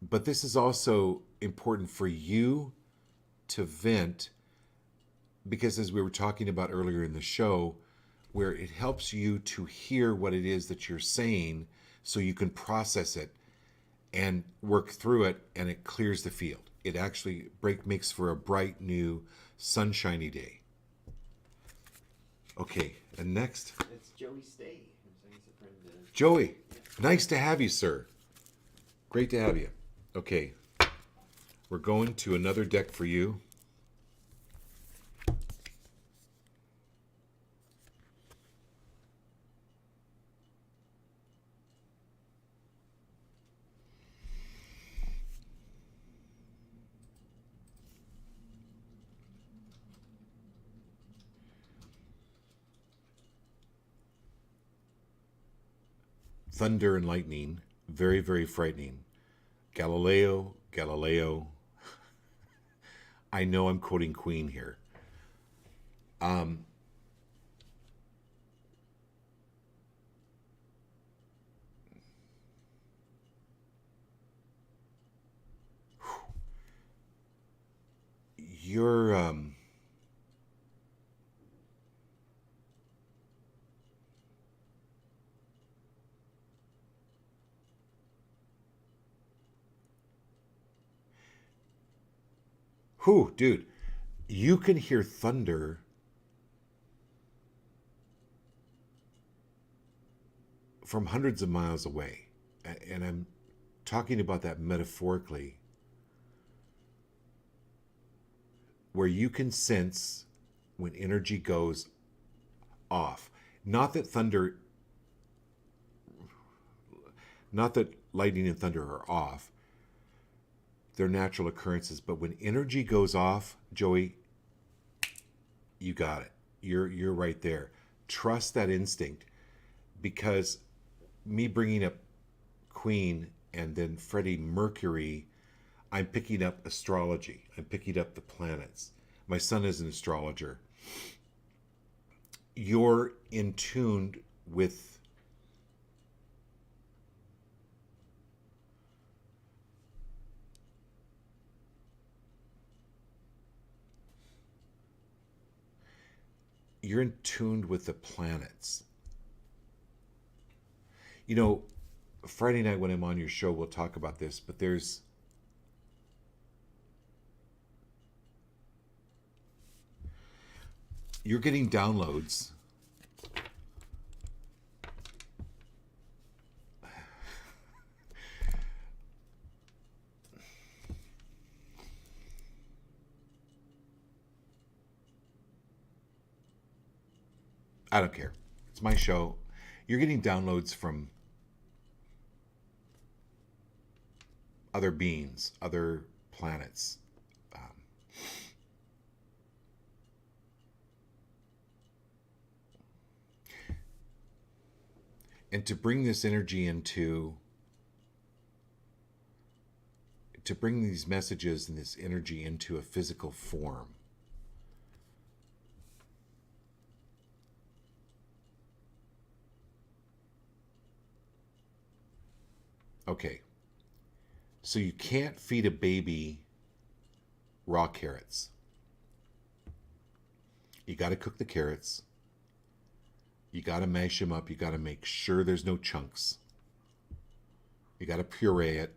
But this is also important for you to vent, because as we were talking about earlier in the show, where it helps you to hear what it is that you're saying so you can process it and work through it, and it clears the field. It actually makes for a bright, new, sunshiny day. Okay, and next. It's Joey Stay. I'm saying it's a friend. Joey, nice to have you, sir. Great to have you. Okay, we're going to another deck for you. Thunder and lightning, very, very frightening. Galileo. I know I'm quoting Queen here. You're dude, you can hear thunder from hundreds of miles away. And I'm talking about that metaphorically, where you can sense when energy goes off. Not that lightning and thunder are off. They're natural occurrences, but when energy goes off, Joey, you got it. You're right there. Trust that instinct, because me bringing up Queen and then Freddie Mercury, I'm picking up astrology. I'm picking up the planets. My son is an astrologer. You're in tune with the planets. You know, Friday night when I'm on your show, we'll talk about this, but you're getting downloads. I don't care. It's my show. You're getting downloads from other beings, other planets. And to bring this energy to bring these messages and this energy into a physical form. Okay. So you can't feed a baby raw carrots. You got to cook the carrots. You got to mash them up. You got to make sure there's no chunks. You got to puree it.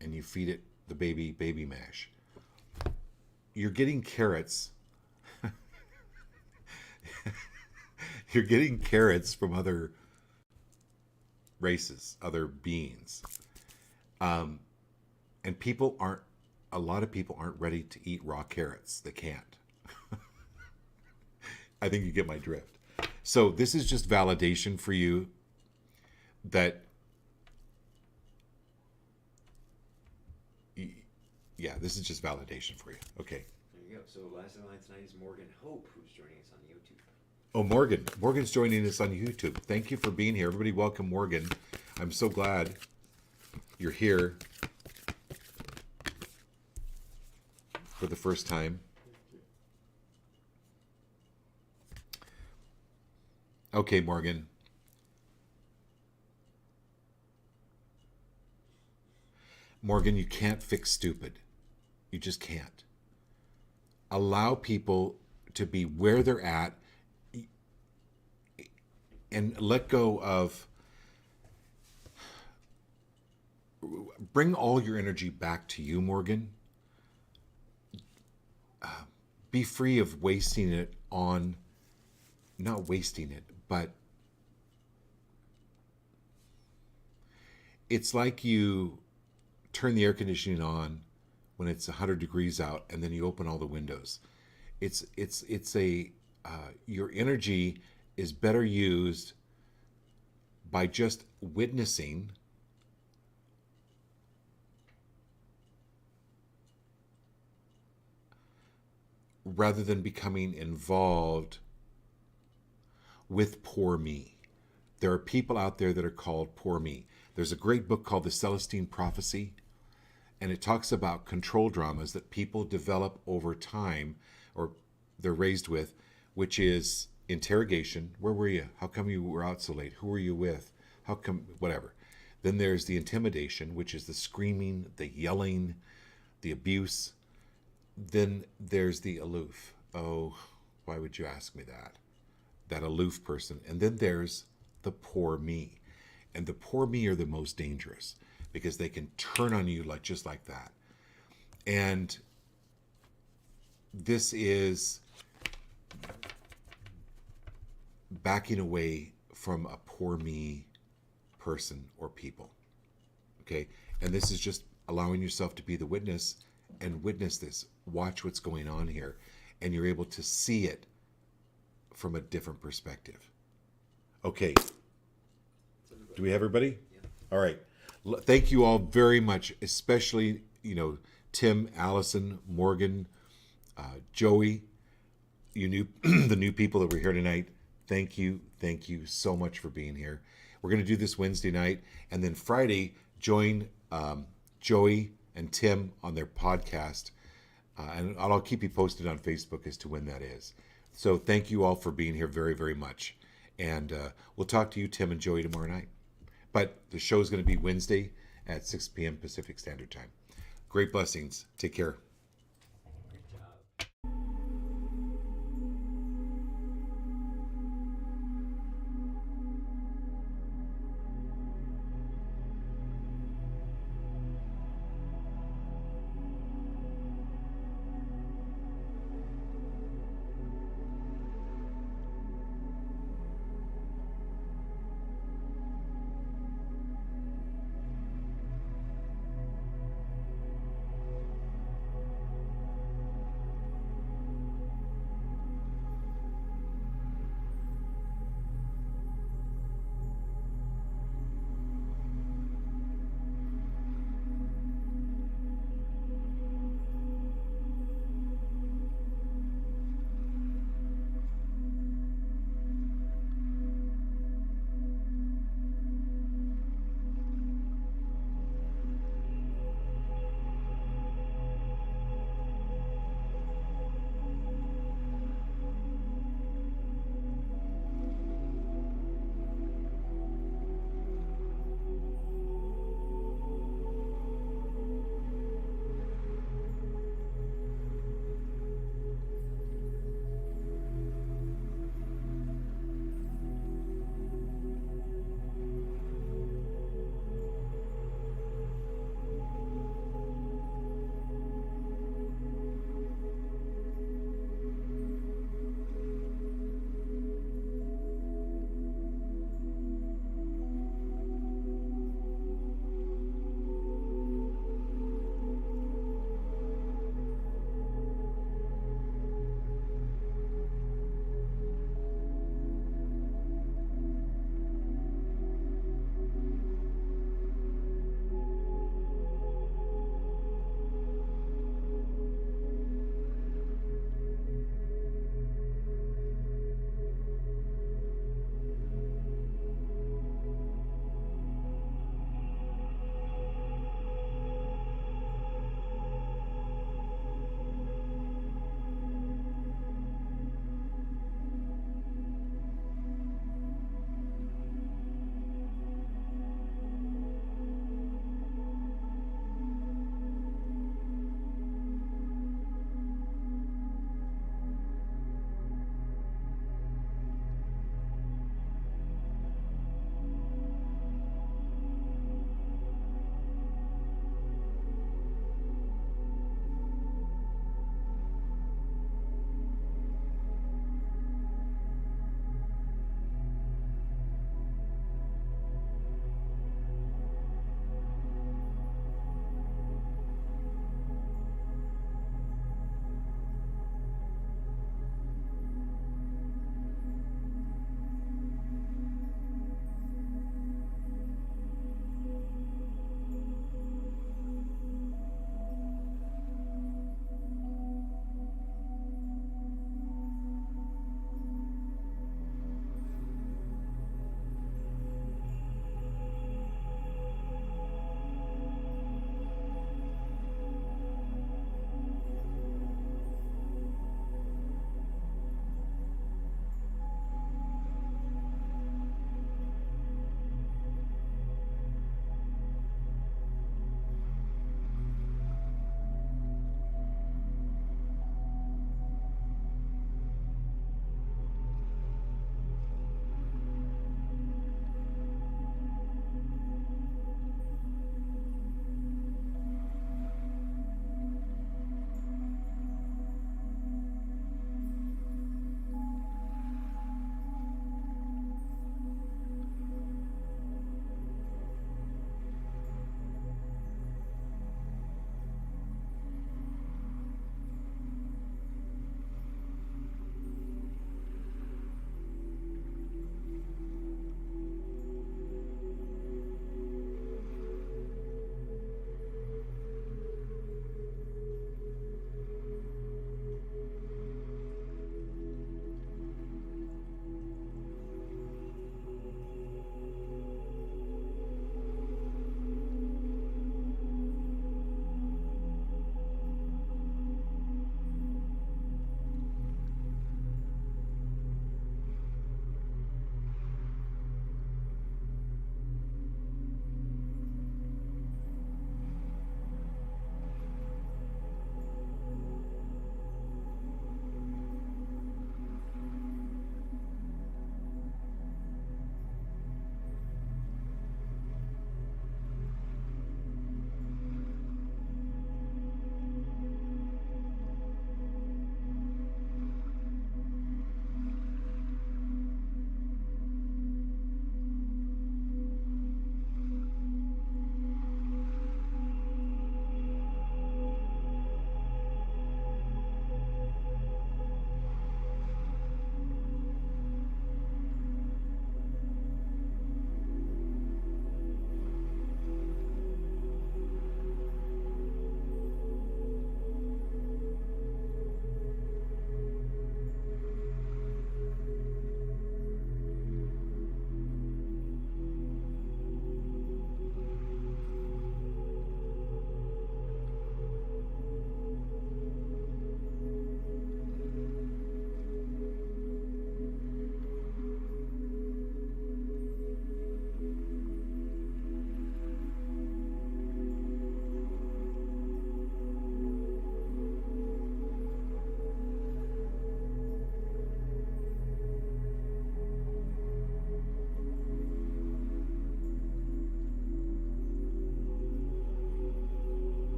And you feed it the baby mash. You're getting carrots. You're getting carrots from other races, other beings. And a lot of people aren't ready to eat raw carrots. They can't. I think you get my drift. So this is just validation for you that, yeah, this is just validation for you. Okay. There you go. So last in line tonight is Morgan Hope, who's joining us on YouTube. Oh, Morgan. Morgan's joining us on YouTube. Thank you for being here. Everybody welcome Morgan. I'm so glad you're here for the first time. Okay, Morgan. Morgan, you can't fix stupid. You just can't. Allow people to be where they're at and let go of, bring all your energy back to you, Morgan. Be free of wasting it on, not wasting it, but it's like you turn the air conditioning on when it's 100 degrees out and then you open all the windows. Your energy is better used by just witnessing rather than becoming involved with poor me. There are people out there that are called poor me. There's a great book called The Celestine Prophecy, and it talks about control dramas that people develop over time, or they're raised with, which is interrogation. Where were you? How come you were out so late? Who were you with? How come, whatever. Then there's the intimidation, which is the screaming, the yelling, the abuse. Then there's the aloof. Oh, why would you ask me that? That aloof person. And then there's the poor me. And the poor me are the most dangerous because they can turn on you just like that. And this is backing away from a poor me person or people. Okay? And this is just allowing yourself to be the witness and witness this. Watch what's going on here. And you're able to see it from a different perspective. Okay. Do we have everybody? Yeah. All right. Thank you all very much, especially, Tim, Allison, Morgan, Joey, the new people that were here tonight. Thank you so much for being here. We're going to do this Wednesday night, and then Friday, join Joey and Tim on their podcast. And I'll keep you posted on Facebook as to when that is. So thank you all for being here very, very much. And we'll talk to you, Tim and Joey, tomorrow night. But the show is going to be Wednesday at 6 p.m. Pacific Standard Time. Great blessings. Take care.